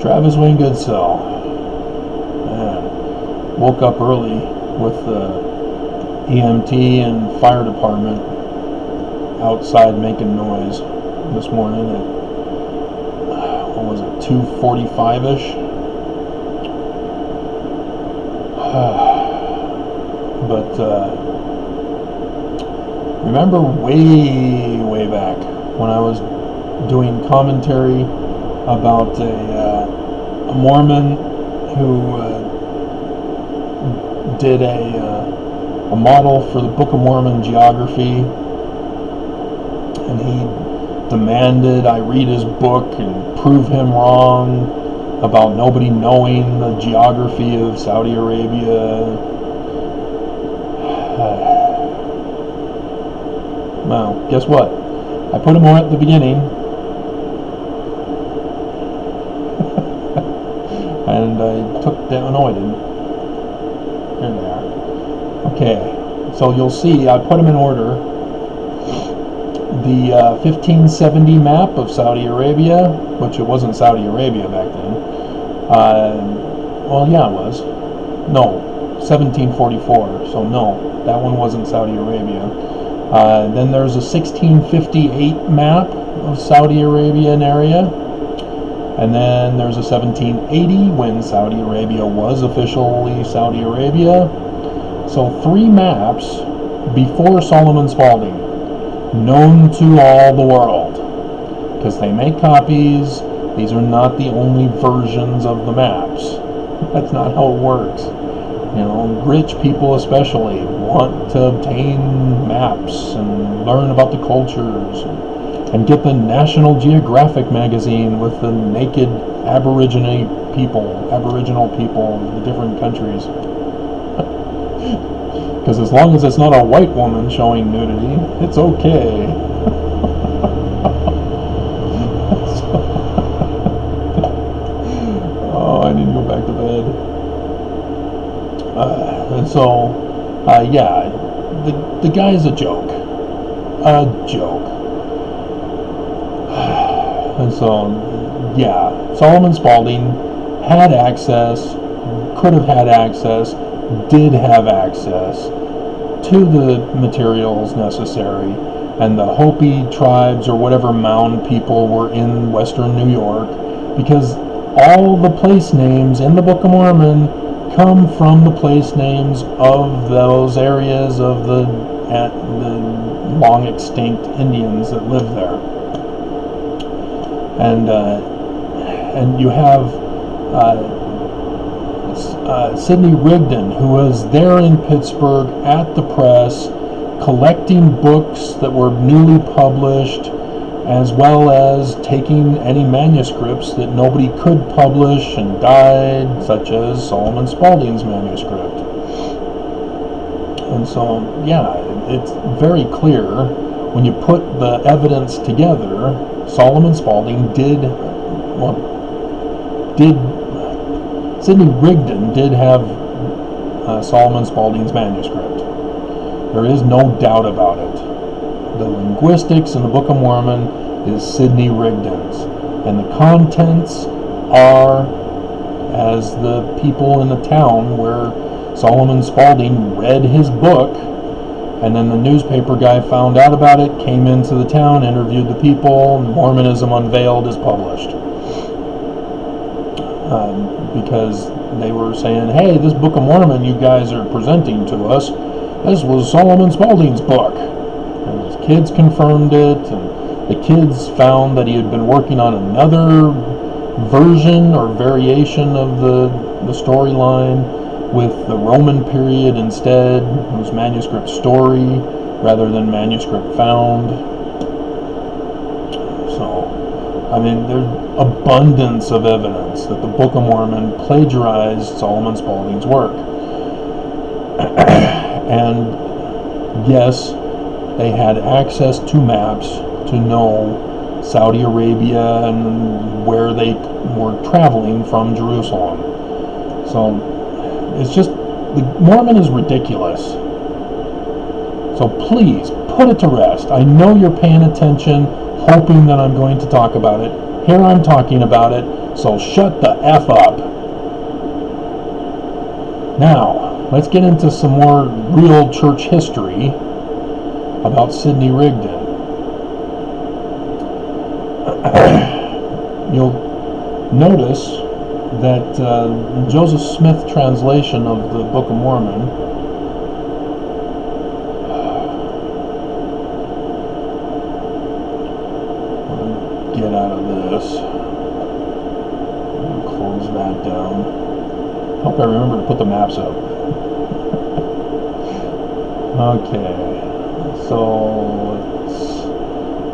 Travis Wayne Goodsell. Man, woke up early with the EMT and fire department outside making noise this morning at, what was it, 2:45-ish? But remember way back when I was doing commentary about a Mormon who did a model for the Book of Mormon geography, and he demanded I read his book and prove him wrong about nobody knowing the geography of Saudi Arabia. Well, guess what? I put him on at the beginning, and I took down. No, I didn't. Here they are. Okay, so you'll see I put them in order. The 1570 map of Saudi Arabia, which it wasn't Saudi Arabia back then. Well, yeah, it was. No, 1744. So no, that one wasn't Saudi Arabia. Then there's a 1658 map of Saudi Arabian area. And then there's a 1780 when Saudi Arabia was officially Saudi Arabia. So 3 maps before Solomon Spalding, known to all the world, because they make copies. These are not the only versions of the maps. That's not how it works. You know, rich people especially want to obtain maps and learn about the cultures and get the National Geographic magazine with the naked Aboriginal people of the different countries. Because as long as it's not a white woman showing nudity, it's okay. Oh, I need to go back to bed. And so, yeah, the guy's a joke. A joke. And so, yeah, Solomon Spalding had access, could have had access, did have access to the materials necessary, and the Hopi tribes or whatever mound people were in western New York, because all the place names in the Book of Mormon come from the place names of those areas of the long extinct Indians that lived there. And you have Sidney Rigdon, who was there in Pittsburgh at the press, collecting books that were newly published, as well as taking any manuscripts that nobody could publish and died, such as Solomon Spalding's manuscript. And so, yeah, it's very clear when you put the evidence together. Solomon Spalding Sidney Rigdon did have Solomon Spalding's manuscript. There is no doubt about it. The linguistics in the Book of Mormon is Sidney Rigdon's, and the contents are as the people in the town where Solomon Spalding read his book, and then the newspaper guy found out about it, came into the town, interviewed the people, and Mormonism Unveiled is published. Because they were saying, hey, this Book of Mormon you guys are presenting to us, this was Solomon Spalding's book. And his kids confirmed it, and the kids found that he had been working on another version or variation of the storyline with the Roman period instead. It was manuscript story rather than manuscript found. So, I mean, there's abundance of evidence that the Book of Mormon plagiarized Solomon Spalding's work. And yes, they had access to maps to know Saudi Arabia and where they were traveling from Jerusalem. So it's just, the Mormon is ridiculous. So please, put it to rest. I know you're paying attention, hoping that I'm going to talk about it. Here I'm talking about it, So shut the F up. Now, let's get into some more real church history about Sidney Rigdon. You'll notice that Joseph Smith translation of the Book of Mormon get out of this. Close that down. Hope I remember to put the maps up. Okay, so let's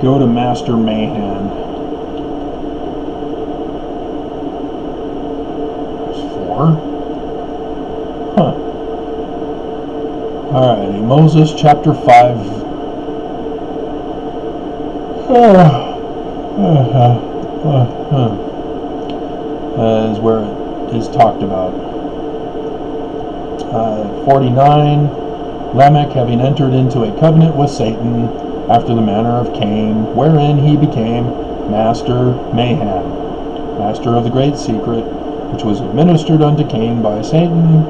go to Master Mahan. There's 4. Huh. Alrighty, Moses chapter 5. Is where it is talked about. 49, Lamech having entered into a covenant with Satan after the manner of Cain, wherein he became Master Mahan, master of the great secret, which was administered unto Cain by Satan,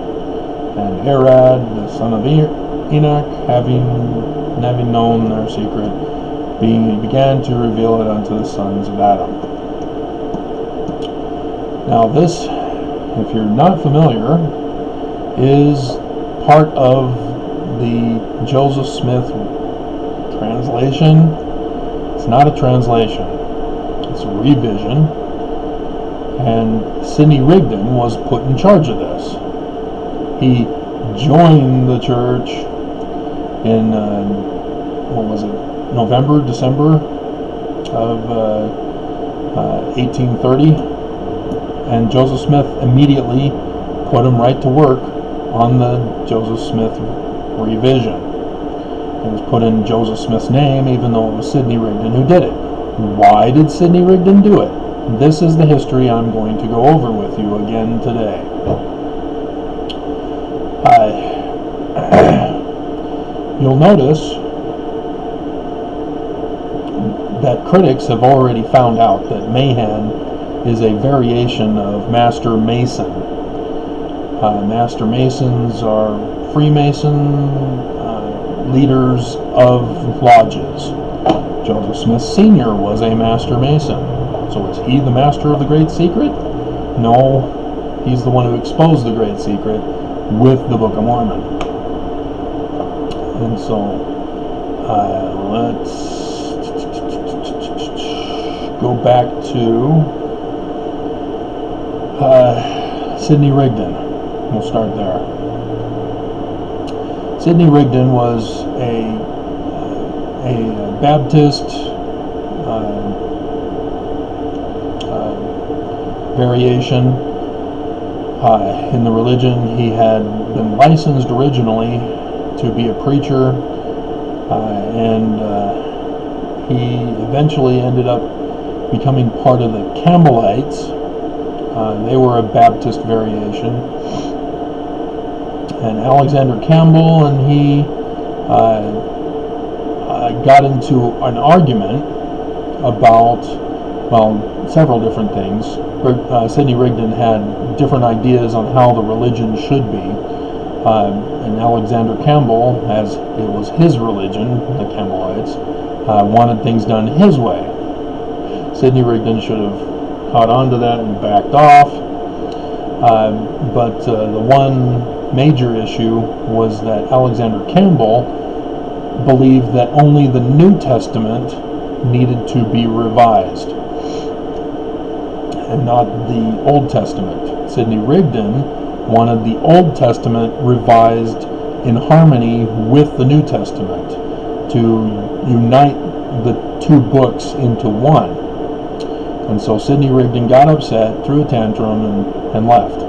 and Arad, the son of Enoch, having known their secret, began to reveal it unto the sons of Adam. Now this, if you're not familiar, is part of the Joseph Smith translation. It's not a translation, it's a revision, and Sidney Rigdon was put in charge of this. He joined the church in, what was it, December of 1830, and Joseph Smith immediately put him right to work on the Joseph Smith revision. It was put in Joseph Smith's name, even though it was Sidney Rigdon who did it. Why did Sidney Rigdon do it? This is the history I'm going to go over with you again today. You'll notice that critics have already found out that Mahan is a variation of Master Mason. Master Masons are Freemason leaders of lodges. Joseph Smith Sr. was a Master Mason. So is he the master of the Great Secret? No, he's the one who exposed the Great Secret with the Book of Mormon. And so, let's go back to Sidney Rigdon. We'll start there. Sidney Rigdon was a Baptist variation in the religion. He had been licensed originally to be a preacher, and he eventually ended up becoming part of the Campbellites. They were a Baptist variation, and Alexander Campbell and he got into an argument about, well, several different things. Sidney Rigdon had different ideas on how the religion should be, and Alexander Campbell, as it was his religion, the Campbellites, wanted things done his way. Sidney Rigdon should have caught on to that and backed off, but the one major issue was that Alexander Campbell believed that only the New Testament needed to be revised and not the Old Testament. Sidney Rigdon wanted the Old Testament revised in harmony with the New Testament to unite the two books into one. And so Sidney Rigdon got upset, threw a tantrum, and left.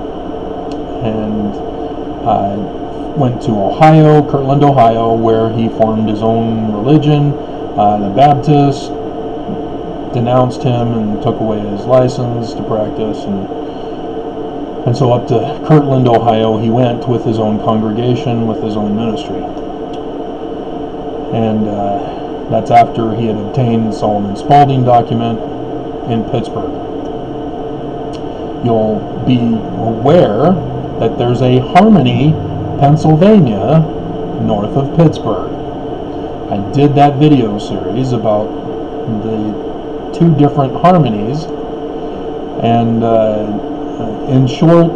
And went to Ohio, Kirtland, Ohio, where he formed his own religion. The Baptists denounced him and took away his license to practice. And so up to Kirtland, Ohio, he went with his own congregation, with his own ministry. And that's after he had obtained the Solomon Spaulding document in Pittsburgh. you'll be aware that there's a Harmony, Pennsylvania, north of Pittsburgh. I did that video series about the two different harmonies, and in short,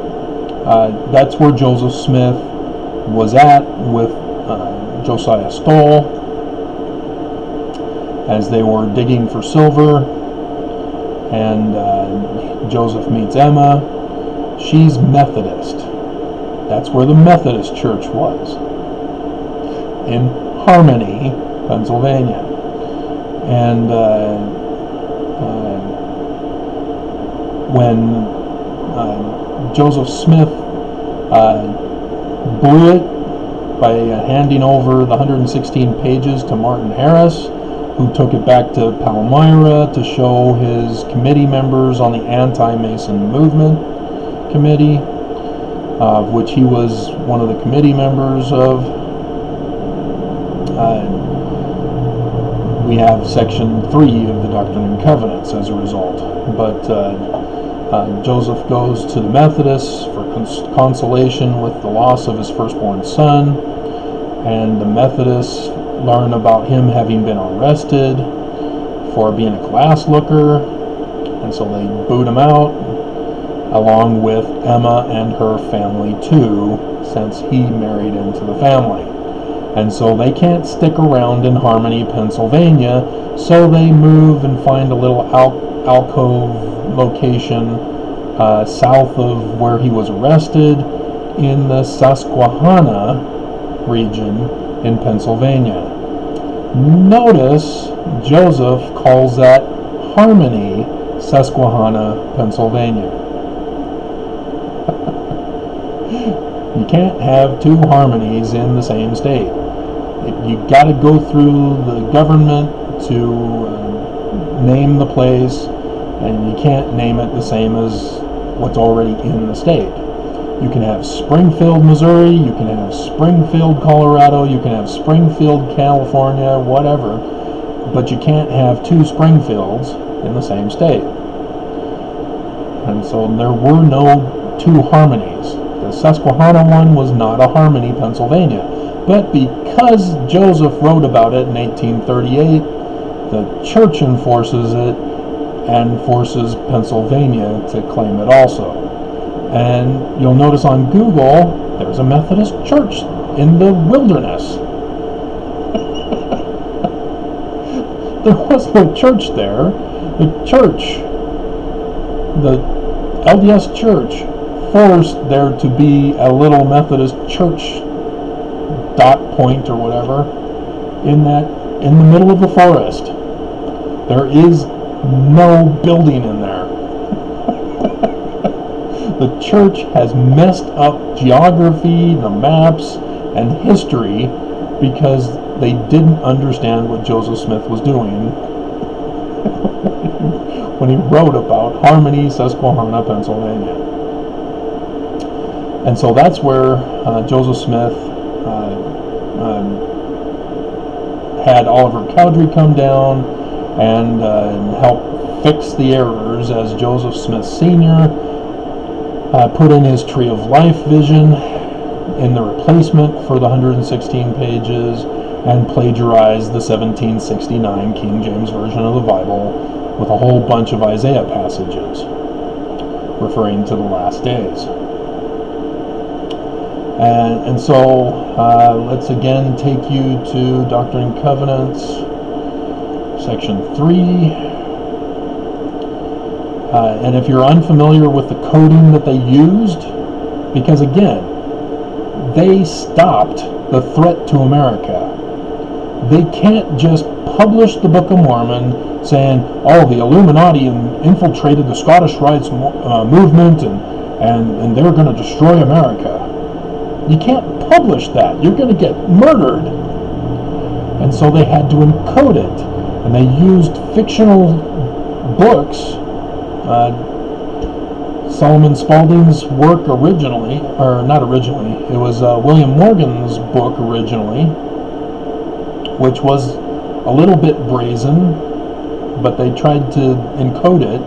that's where Joseph Smith was at with Josiah Stoll as they were digging for silver, and Joseph meets Emma. She's Methodist. That's where the Methodist Church was, in Harmony, Pennsylvania. And when Joseph Smith blew it by handing over the 116 pages to Martin Harris, who took it back to Palmyra to show his committee members on the Anti-Mason Movement Committee, of which he was one of the committee members of. We have section 3 of the Doctrine and Covenants as a result. But Joseph goes to the Methodists for consolation with the loss of his firstborn son, and the Methodists learn about him having been arrested for being a glass looker, and so they boot him out, along with Emma and her family too, since he married into the family. And so they can't stick around in Harmony, Pennsylvania, so they move and find a little alcove location south of where he was arrested in the Susquehanna region in Pennsylvania. Notice Joseph calls that Harmony, Susquehanna, Pennsylvania. You can't have two harmonies in the same state. You got to go through the government to name the place, and you can't name it the same as what's already in the state. You can have Springfield, Missouri, you can have Springfield, Colorado, you can have Springfield, California, whatever, but you can't have two Springfields in the same state. And so there were no two harmonies. The Susquehanna one was not a Harmony, Pennsylvania. But because Joseph wrote about it in 1838, the church enforces it and forces Pennsylvania to claim it also. And you'll notice on Google, there's a Methodist church in the wilderness. There was no church there. The LDS church, forced there to be a little Methodist church dot point or whatever in the middle of the forest. There is no building in there. The church has messed up geography, the maps, and history because they didn't understand what Joseph Smith was doing when he wrote about Harmony, Susquehanna, Pennsylvania. And so that's where Joseph Smith had Oliver Cowdery come down and help fix the errors as Joseph Smith Sr. Put in his Tree of Life vision in the replacement for the 116 pages and plagiarized the 1769 King James Version of the Bible with a whole bunch of Isaiah passages referring to the last days. And so let's again take you to Doctrine and Covenants, section 3. And if you're unfamiliar with the coding that they used, because again, they stopped the threat to America. They can't just publish the Book of Mormon saying, oh, the Illuminati infiltrated the Scottish Rites movement and they're going to destroy America. You can't publish that. You're going to get murdered. And so they had to encode it. And they used fictional books. Solomon Spaulding's work originally, or not originally, it was William Morgan's book originally, which was a little bit brazen, but they tried to encode it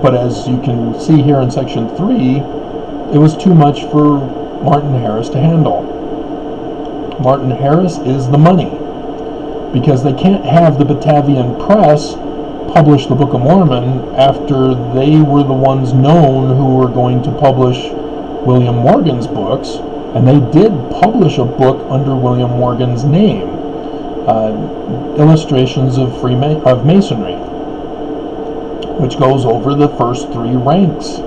But as you can see here in section 3, it was too much for Martin Harris to handle. Martin Harris is the money, because they can't have the Batavian Press publish the Book of Mormon after they were the ones known who were going to publish William Morgan's books, and they did publish a book under William Morgan's name, Illustrations of Masonry, which goes over the first 3 ranks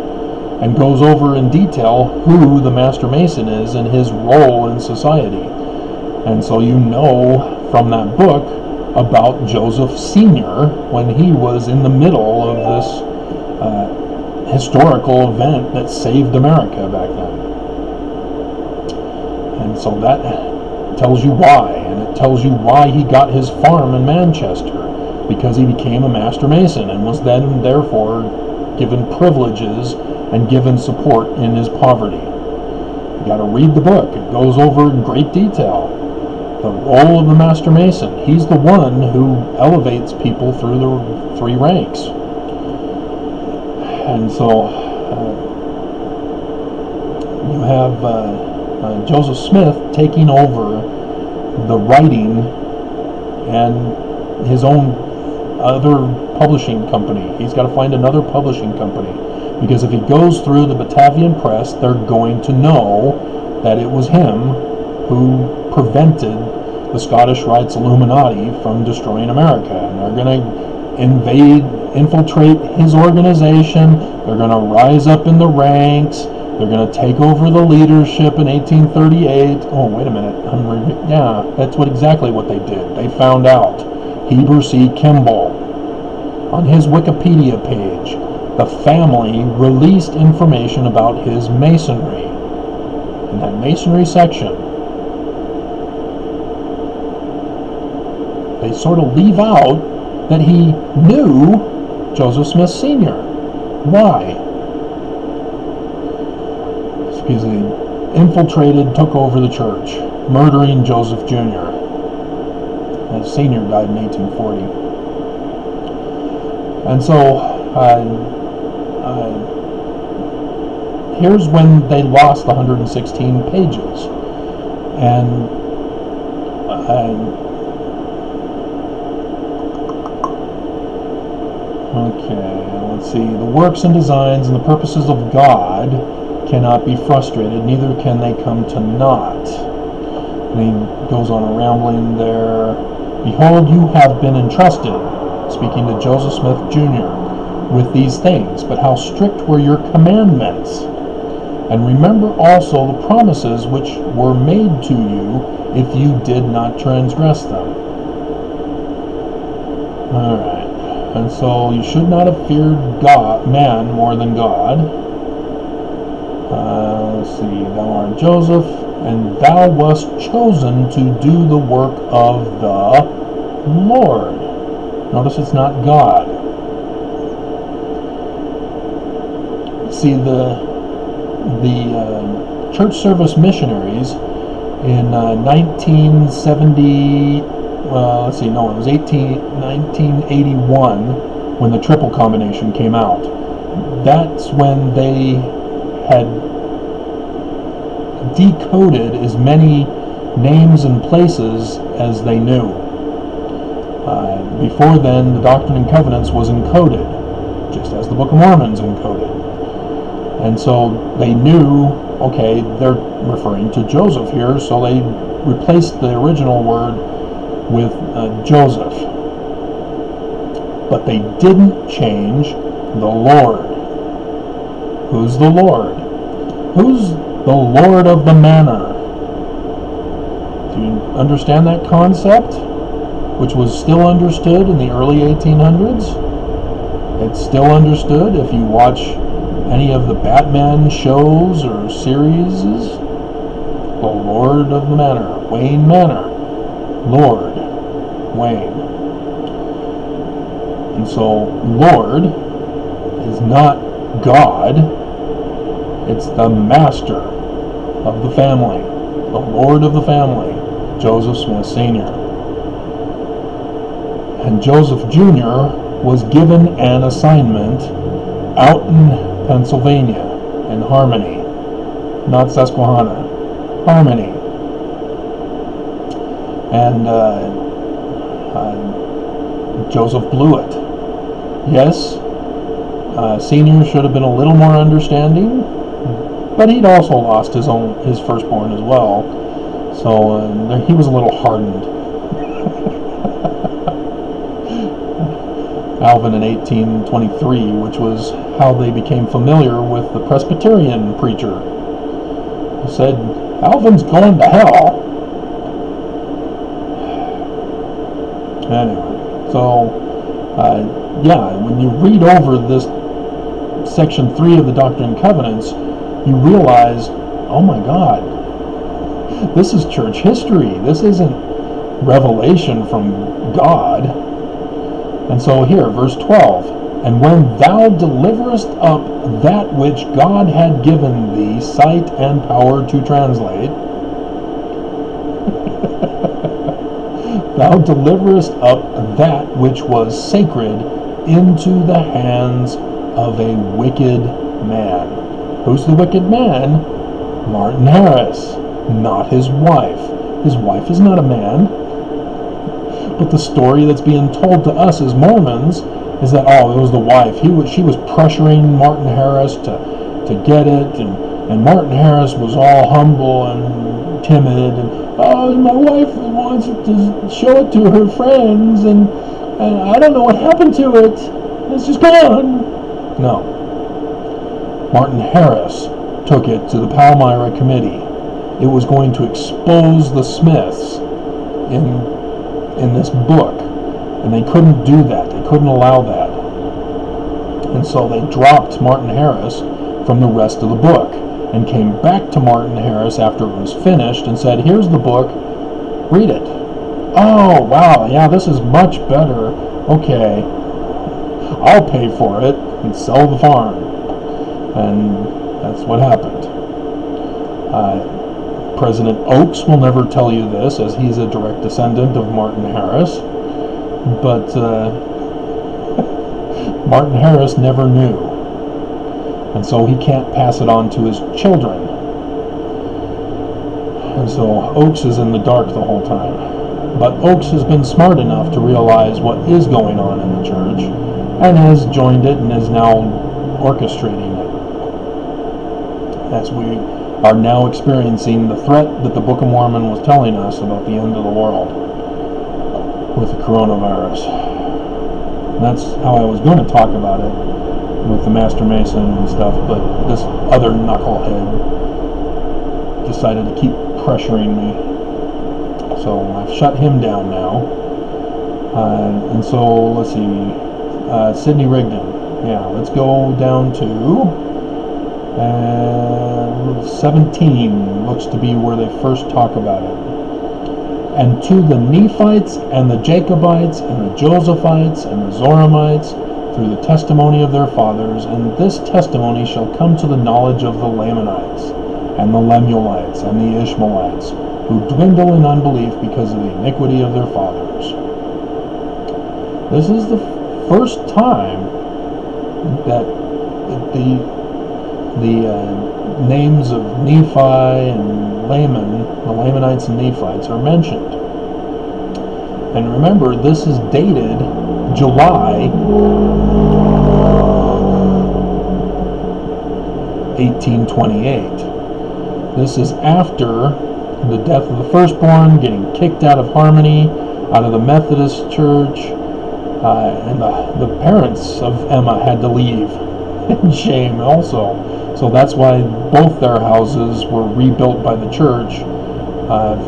and goes over in detail who the Master Mason is and his role in society. And so you know from that book about Joseph Sr. when he was in the middle of this historical event that saved America back then. And so that tells you why, and it tells you why he got his farm in Manchester, because he became a Master Mason and was then therefore given privileges and given support in his poverty. You got to read the book. It goes over in great detail the role of the Master Mason. He's the one who elevates people through the 3 ranks. And so you have Joseph Smith taking over the writing and his own other publishing company. He's got to find another publishing company, because if he goes through the Batavian Press, they're going to know that it was him who prevented the Scottish Rites Illuminati from destroying America, and they're going to infiltrate his organization. They're going to rise up in the ranks. They're going to take over the leadership in 1838. Oh, wait a minute. Yeah, that's exactly what they did. They found out. Heber C. Kimball, on his Wikipedia page, the family released information about his masonry. In that masonry section, they sort of leave out that he knew Joseph Smith Sr. Why? It's because they infiltrated, took over the church, murdering Joseph Jr. And Sr. died in 1840. And so here's when they lost the 116 pages. And okay, let's see. The works and designs and the purposes of God cannot be frustrated, neither can they come to naught. And he goes on a rambling there. Behold, you have been entrusted, speaking to Joseph Smith Jr., with these things, but how strict were your commandments? And remember also the promises which were made to you, if you did not transgress them. Alright. And so you should not have feared man more than God. Let's see. Thou art Joseph, and thou wast chosen to do the work of the Lord. Notice it's not God. See, the church service missionaries in 1970. Let's see, no, it was 1981 when the triple combination came out. That's when they had decoded as many names and places as they knew. Before then, the Doctrine and Covenants was encoded, just as the Book of Mormon's encoded. And so they knew, okay, they're referring to Joseph here, so they replaced the original word with Joseph. But they didn't change the Lord. Who's the Lord? Who's the Lord of the Manor? Do you understand that concept? Which was still understood in the early 1800s? It's still understood if you watch any of the Batman shows or series. The Lord of the Manor, Wayne Manor, Lord, Wayne. And so Lord is not God, it's the master of the family, the Lord of the family, Joseph Smith Sr. And Joseph Jr. was given an assignment out in Pennsylvania, in Harmony, not Susquehanna, Harmony. And Joseph blew it. Yes, Senior should have been a little more understanding, but he'd also lost his firstborn as well, so he was a little hardened. Alvin in 1823, which was how they became familiar with the Presbyterian preacher. He said, "Alvin's going to hell." Anyway, so yeah, when you read over this section 3 of the Doctrine and Covenants, you realize, oh my God, this is church history. This isn't revelation from God. And so here, verse 12, "And when thou deliverest up that which God had given thee sight and power to translate," thou deliverest up that which was sacred into the hands of a wicked man. Who's the wicked man? Martin Harris, not his wife. His wife is not a man. But the story that's being told to us as Mormons is that, oh, it was the wife. She was pressuring Martin Harris to get it, and Martin Harris was all humble and timid, and oh, my wife wants to show it to her friends, and I don't know what happened to it. It's just gone. No. Martin Harris took it to the Palmyra Committee. It was going to expose the Smiths in this book, and they couldn't do that. They couldn't allow that. And so they dropped Martin Harris from the rest of the book and came back to Martin Harris after it was finished and said, "Here's the book, read it." "Oh, wow, yeah, this is much better. Okay, I'll pay for it and sell the farm." And that's what happened. President Oaks will never tell you this, as he's a direct descendant of Martin Harris, but Martin Harris never knew, and so he can't pass it on to his children. And so Oaks is in the dark the whole time. But Oaks has been smart enough to realize what is going on in the church, and has joined it and is now orchestrating it, as we are now experiencing the threat that the Book of Mormon was telling us about the end of the world with the coronavirus. And that's how I was going to talk about it with the Master Mason and stuff, but this other knucklehead decided to keep pressuring me. So I've shut him down now. And so, let's see, Sidney Rigdon. Yeah, let's go down to 17 looks to be where they first talk about it. "And to the Nephites and the Jacobites and the Josephites and the Zoramites through the testimony of their fathers, and this testimony shall come to the knowledge of the Lamanites and the Lemuelites and the Ishmaelites, who dwindle in unbelief because of the iniquity of their fathers." This is the first time that the names of Nephi and Laman, the Lamanites and Nephites, are mentioned. And remember, this is dated July 1828. This is after the death of the firstborn, getting kicked out of Harmony, out of the Methodist Church, and the parents of Emma had to leave in shame also. So that's why both their houses were rebuilt by the church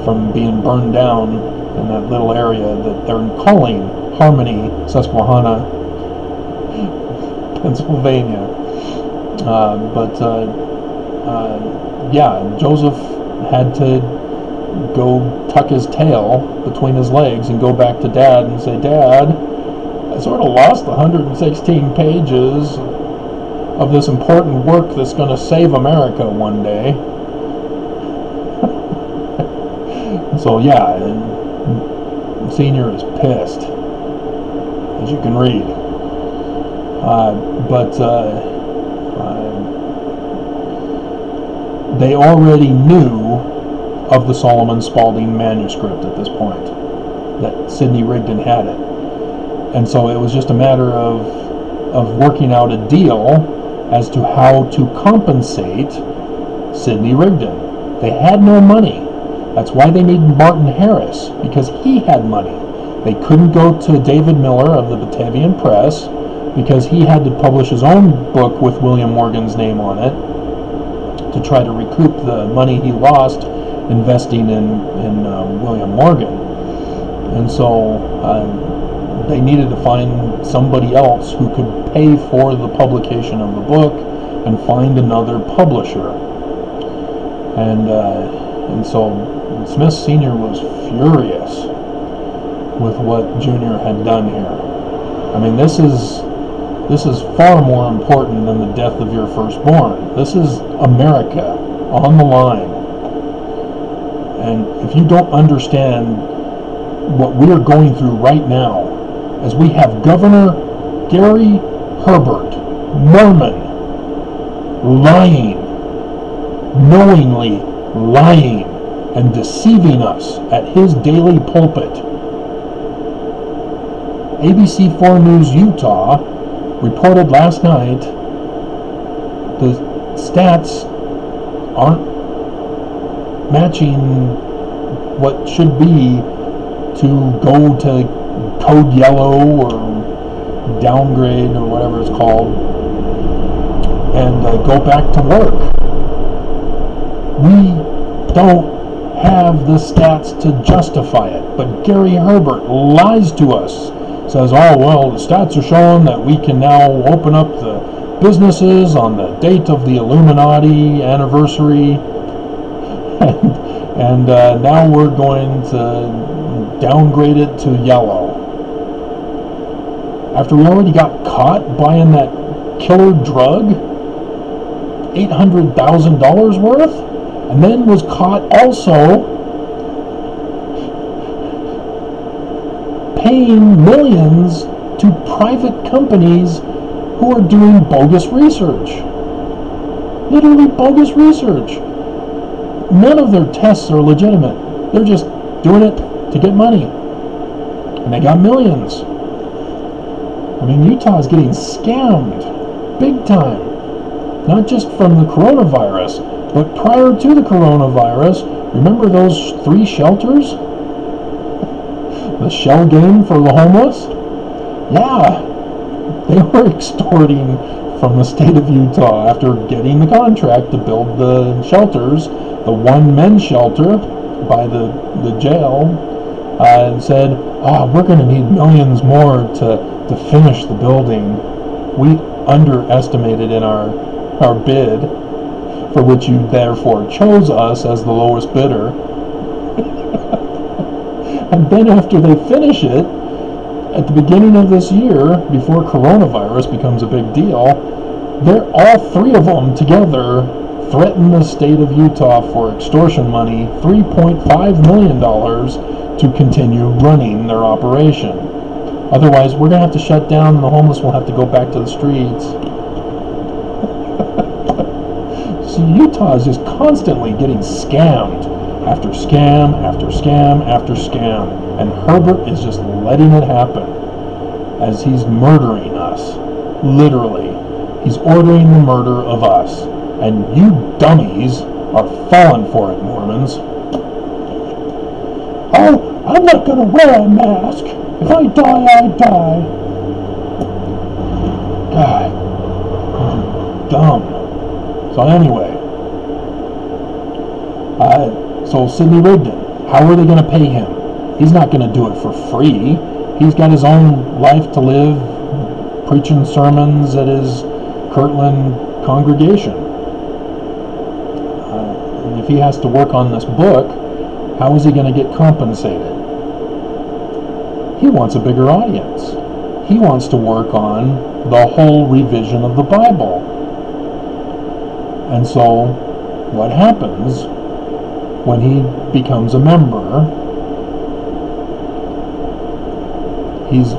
from being burned down in that little area that they're calling Harmony, Susquehanna, Pennsylvania. Yeah, Joseph had to go tuck his tail between his legs and go back to Dad and say, "Dad, I sort of lost 116 pages of this important work that's going to save America one day." So yeah, Senior is pissed, as you can read. they already knew of the Solomon Spaulding manuscript at this point, that Sidney Rigdon had it. And so it was just a matter of working out a deal as to how to compensate Sidney Rigdon. They had no money. That's why they needed Martin Harris, because he had money. They couldn't go to David Miller of the Batavian Press, because he had to publish his own book with William Morgan's name on it to try to recoup the money he lost investing in William Morgan. And so they needed to find somebody else who could pay for the publication of the book and find another publisher. And so Smith Sr. was furious with what Junior had done here. I mean, this is far more important than the death of your firstborn. This is America on the line. And if you don't understand what we are going through right now, as we have Governor Gary Herbert, Mormon, lying, knowingly lying and deceiving us at his daily pulpit. ABC4 News Utah reported last night the stats aren't matching what should be to go to code yellow or downgrade or whatever it's called and go back to work. We don't have the stats to justify it, but Gary Herbert lies to us. Says, oh, well, the stats are showing that we can now open up the businesses on the date of the Illuminati anniversary, and now we're going to downgrade it to yellow. After we already got caught buying that killer drug, $800,000 worth, and then was caught also paying millions to private companies who are doing bogus research. Literally bogus research. None of their tests are legitimate. They're just doing it to get money. And they got millions. I mean, Utah is getting scammed big time. Not just from the coronavirus, but prior to the coronavirus, remember those 3 shelters? The shell game for the homeless? Yeah, they were extorting from the state of Utah after getting the contract to build the shelters, the one men's shelter by the jail, and said, oh, we're going to need millions more to finish the building. We underestimated in our bid, for which you therefore chose us as the lowest bidder. And then after they finish it, at the beginning of this year, before coronavirus becomes a big deal, they're all 3 of them together threaten the state of Utah for extortion money, $3.5 million, to continue running their operation. Otherwise, we're going to have to shut down and the homeless will have to go back to the streets. So Utah is just constantly getting scammed. After scam, after scam, after scam. And Herbert is just letting it happen as he's murdering us. Literally. He's ordering the murder of us. And you dummies are falling for it, Mormons. Oh, I'm not going to wear a mask. If I die, I die. God. Dumb. So anyway. So Sidney Rigdon, how are they going to pay him? He's not going to do it for free. He's got his own life to live, preaching sermons at his Kirtland congregation. And if he has to work on this book, how is he going to get compensated? He wants a bigger audience. He wants to work on the whole revision of the Bible. And so, what happens when he becomes a member? He's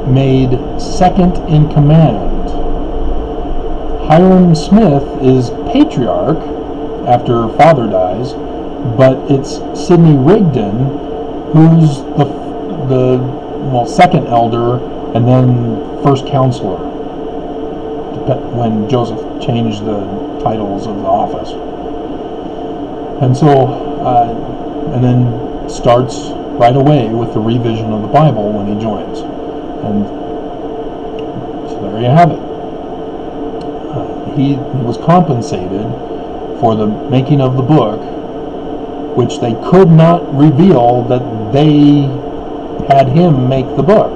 made second in command. Hiram Smith is patriarch after father dies, but it's Sidney Rigdon who's the second elder and then first counselor when Joseph changed the titles of the office. And so, and then starts right away with the revision of the Bible when he joins. And so there you have it. He was compensated for the making of the book, which they could not reveal that they had him make the book,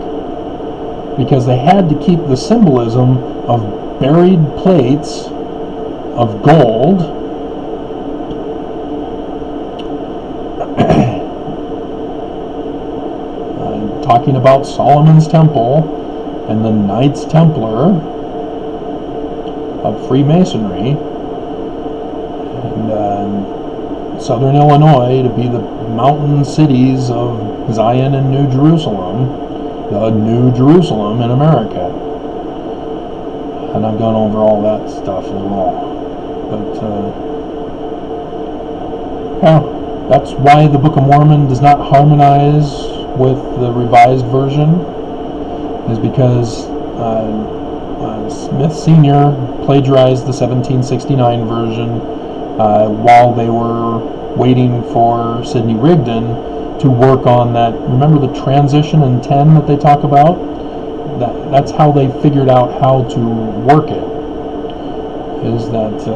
because they had to keep the symbolism of buried plates of gold talking about Solomon's temple and the Knights Templar of Freemasonry, and Southern Illinois to be the mountain cities of Zion and New Jerusalem, the New Jerusalem in America. And I've gone over all that stuff as well. But yeah, that's why the Book of Mormon does not harmonize with the revised version, is because Smith Sr. plagiarized the 1769 version while they were waiting for Sidney Rigdon to work on that. Remember the transition in 10 that they talk about? That's how they figured out how to work it, is that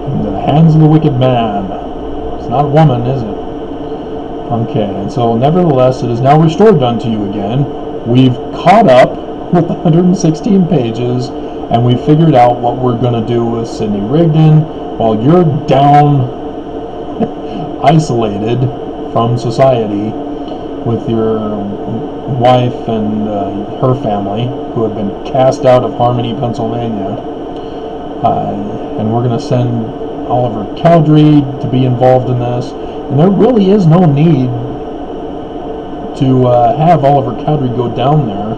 in the hands of the wicked man. It's not a woman, is it? Okay, and so nevertheless it is now restored unto you again. We've caught up with the 116 pages, and we figured out what we're going to do with Sidney Rigdon while you're down isolated from society with your wife and her family, who have been cast out of Harmony, Pennsylvania. And we're going to send Oliver Cowdery to be involved in this. And there really is no need to have Oliver Cowdery go down there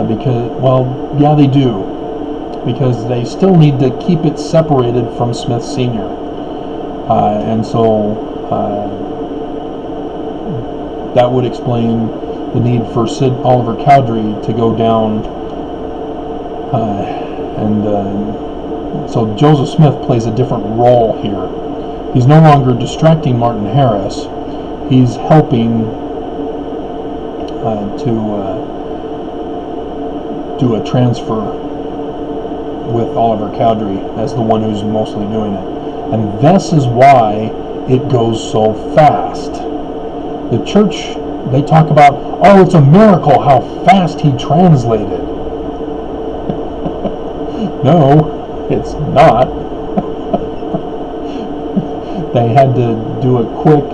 because, well, yeah, they do. Because they still need to keep it separated from Smith Sr. And so that would explain the need for Oliver Cowdery to go down. So Joseph Smith plays a different role here. He's no longer distracting Martin Harris. He's helping to do a transfer with Oliver Cowdery as the one who's mostly doing it. And this is why it goes so fast. The church, they talk about, oh, it's a miracle how fast he translated. No, it's not. They had to do a quick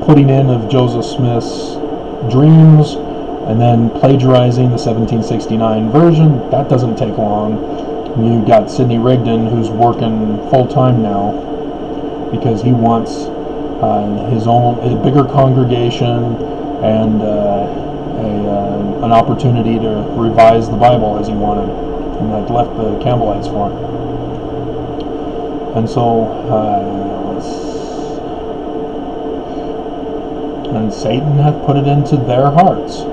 putting in of Joseph Smith's dreams and then plagiarizing the 1769 version. That doesn't take long. You got Sidney Rigdon, who's working full-time now because he wants a bigger congregation and an opportunity to revise the Bible as he wanted, and that left the Campbellites for him. And so and Satan hath put it into their hearts.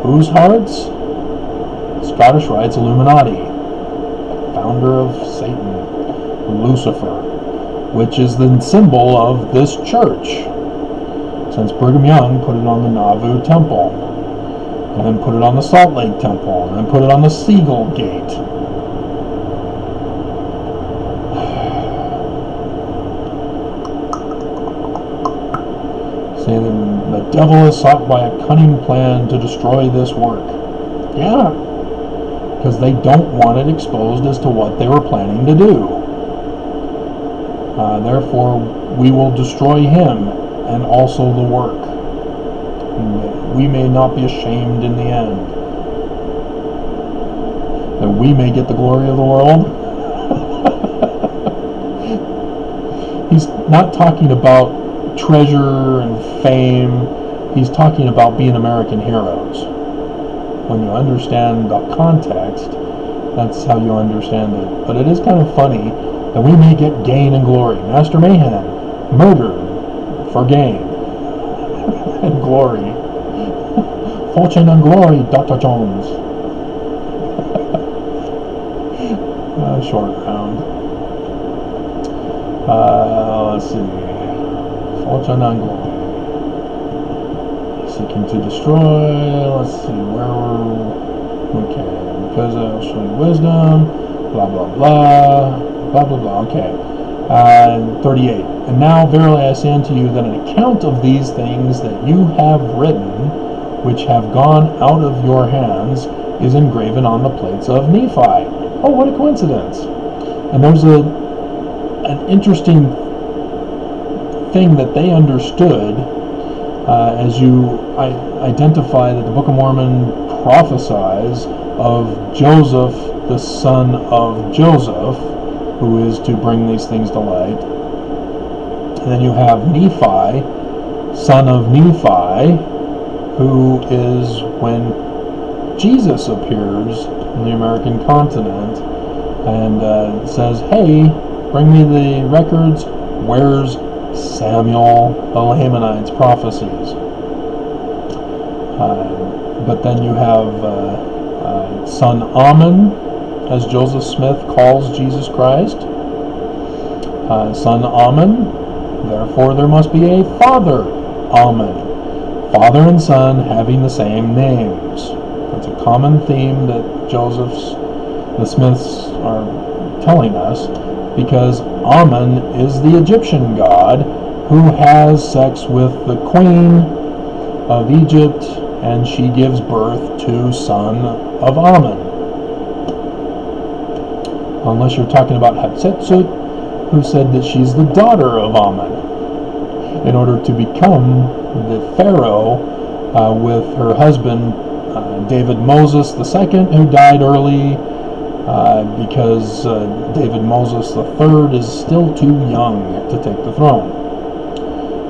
Whose hearts? Scottish Rites Illuminati, founder of Satan, Lucifer, which is the symbol of this church, since Brigham Young put it on the Nauvoo Temple, and then put it on the Salt Lake Temple, and then put it on the Seagull Gate. Say the devil is sought by a cunning plan to destroy this work. Yeah, because they don't want it exposed as to what they were planning to do. Therefore, we will destroy him and also the work. We may not be ashamed in the end. That we may get the glory of the world. He's not talking about treasure and fame. He's talking about being American heroes. when you understand the context, that's how you understand it. But it is kind of funny that we may get gain and glory. Master Mahan murdered for gain and glory. Fortune and glory, Dr. Jones. Short round. Let's see. Fortune and glory. Seeking to destroy. Let's see. Where were... Okay. Because I'll show you wisdom. Blah, blah, blah. Blah, blah, blah. Okay. 38. And now, verily I say unto you that an account of these things that you have written, which have gone out of your hands, is engraven on the plates of Nephi. Oh, what a coincidence. And there's an interesting thing that they understood as you identify that the Book of Mormon prophesies of Joseph, the son of Joseph, who is to bring these things to light. And then you have Nephi, son of Nephi, who is when Jesus appears in the American continent and says, hey, bring me the records. Where's Samuel the Lamanite's prophecies? But then you have son Ammon, as Joseph Smith calls Jesus Christ. Son Ammon, therefore there must be a father Ammon. Father and son having the same names. That's a common theme that the Smiths are telling us, because Ammon is the Egyptian god who has sex with the queen of Egypt, and she gives birth to son of Ammon. Unless you're talking about Hatshepsut, who said that she's the daughter of Ammon in order to become the pharaoh with her husband David Moses II, who died early because David Moses III is still too young to take the throne.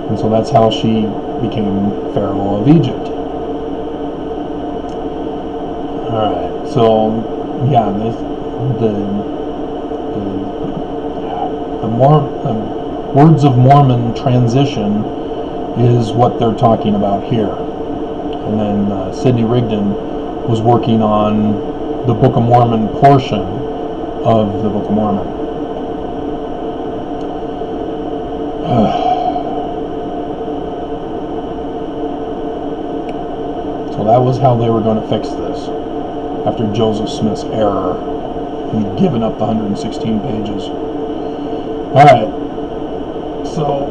And so that's how she became Pharaoh of Egypt. Alright, so yeah, the Words of Mormon transition is what they're talking about here. And then Sidney Rigdon was working on the Book of Mormon portion of the Book of Mormon. So that was how they were going to fix this after Joseph Smith's error and giving up the 116 pages. Alright, so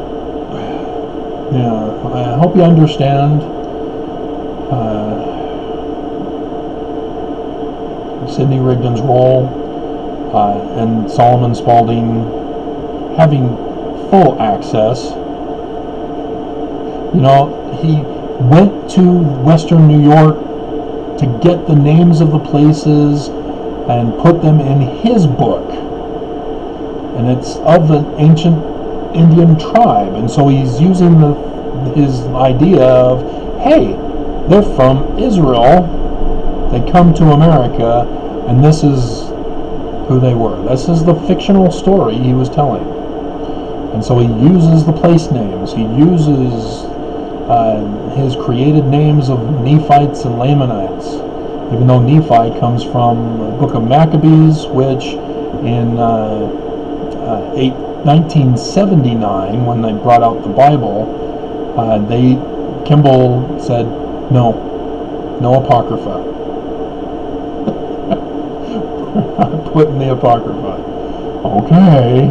yeah, I hope you understand Sidney Rigdon's role and Solomon Spaulding having full access. You know, he went to Western New York to get the names of the places and put them in his book. And it's of an ancient Indian tribe. And so he's using his idea of, hey, they're from Israel. They come to America, and this is who they were. This is the fictional story he was telling. And so he uses the place names. He uses his created names of Nephites and Lamanites, even though Nephi comes from the Book of Maccabees, which in 1979, when they brought out the Bible, Kimball said, no Apocrypha. Put in the Apocrypha. Okay.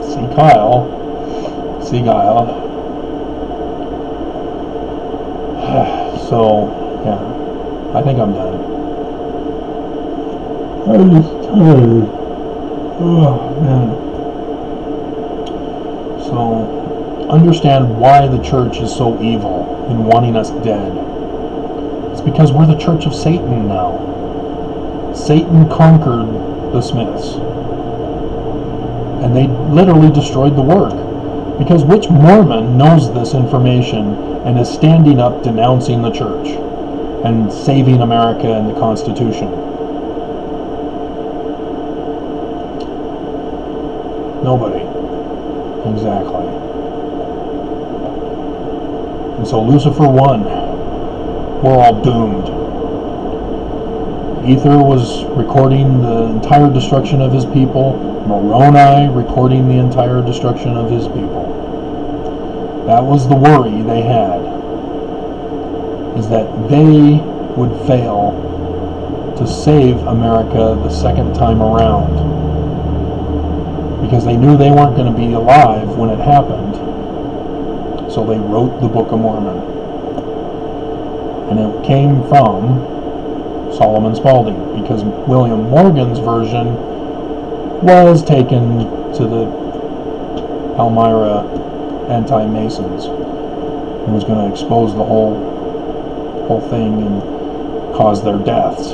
See Guile. So, yeah, I think I'm done. I'm just tired. Oh, man. So, understand why the church is so evil in wanting us dead. It's because we're the church of Satan now. Satan conquered the Smiths. And they literally destroyed the work. Because which Mormon knows this information and is standing up denouncing the church and saving America and the Constitution. Nobody. Exactly. And so Lucifer won. We're all doomed. Ether was recording the entire destruction of his people. Moroni recording the entire destruction of his people. That was the worry they had, is that they would fail to save America the second time around, because they knew they weren't going to be alive when it happened. So they wrote the Book of Mormon. And it came from Solomon Spaulding, because William Morgan's version was taken to the Palmyra anti-Masons and was going to expose the whole thing and cause their deaths.